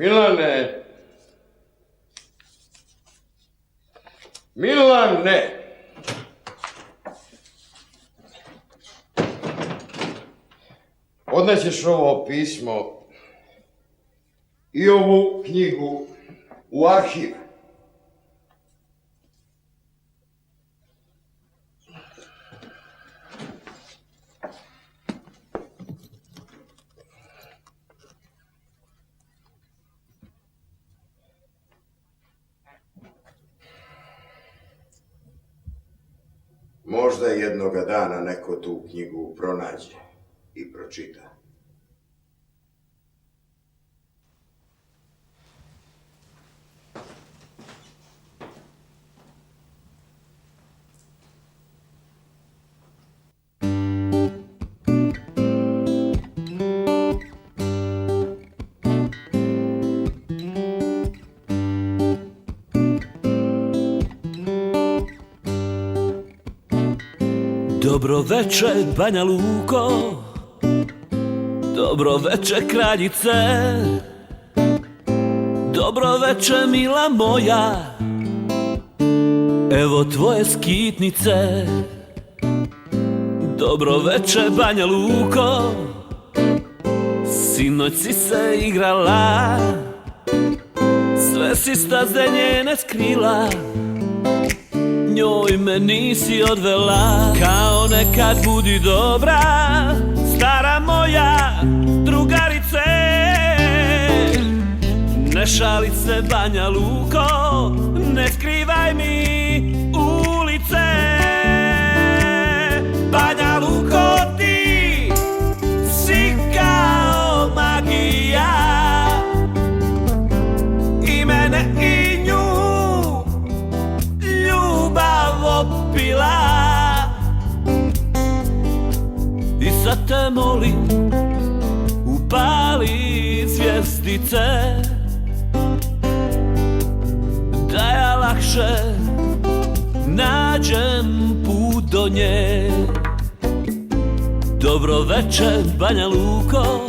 Milane! Milane! Odnećeš ovo pismo i ovu knjigu u arhiv. Možda jednoga dana neko tu knjigu pronađe i pročita. Dobro veče, Banja Luko, dobro veče, kraljice, dobro veče, mila moja, evo tvoje skitnice. Dobro veče, Banja Luko, sinoć si se igrala, sve si staze njene skrila, njoj me nisi odvela. Kao nekad budi dobra, stara moja drugarice, ne šali se, Banja Luko, ne skrivaj mi ulice. Banja Luko, ti si kao magija, i mene i nju opila. I sad te molim, upali zvjezdice, da ja lakše nađem put do nje. Dobro veče, Banja Luko,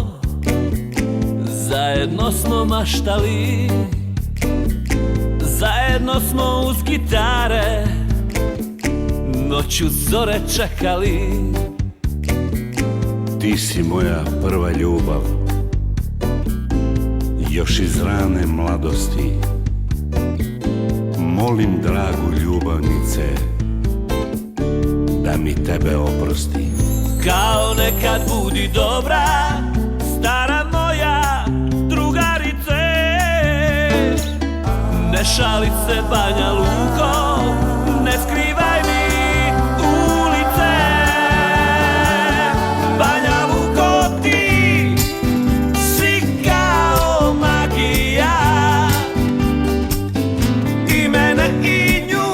zajedno smo maštali, zajedno smo uz gitare noću zore čekali. Ti si moja prva ljubav, još iz rane mladosti. Molim dragu ljubavnice, da mi tebe oprosti. Kao nekad budi dobra, stara moja drugarice, ne šali se, Banja Luko, ne skrivaj mi ulice. Banja Luko, ti si kao magija, i mene i nju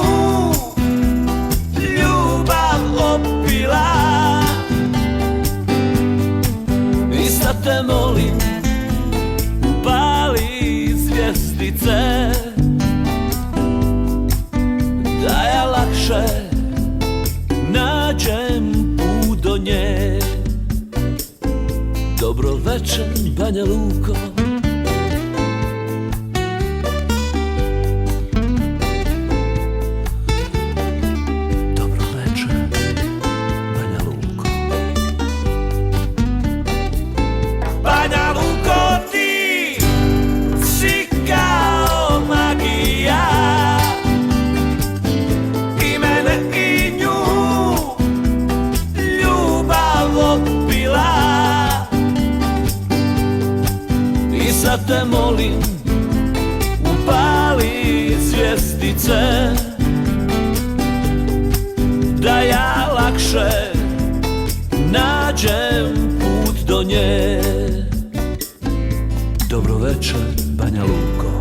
ljubav opila. I sad te molim, upali zvjezdice, da ja lakše nađem put do nje. Dobro veče, Banja Luko, dobro veče, Banja Luko. Banja Luko, ti si kao magija, i mene i nju ljubav opila. I sad te molim, upali zvjezdice, da ja lakše nađem put do nje. Dobro veče, Banja Luko.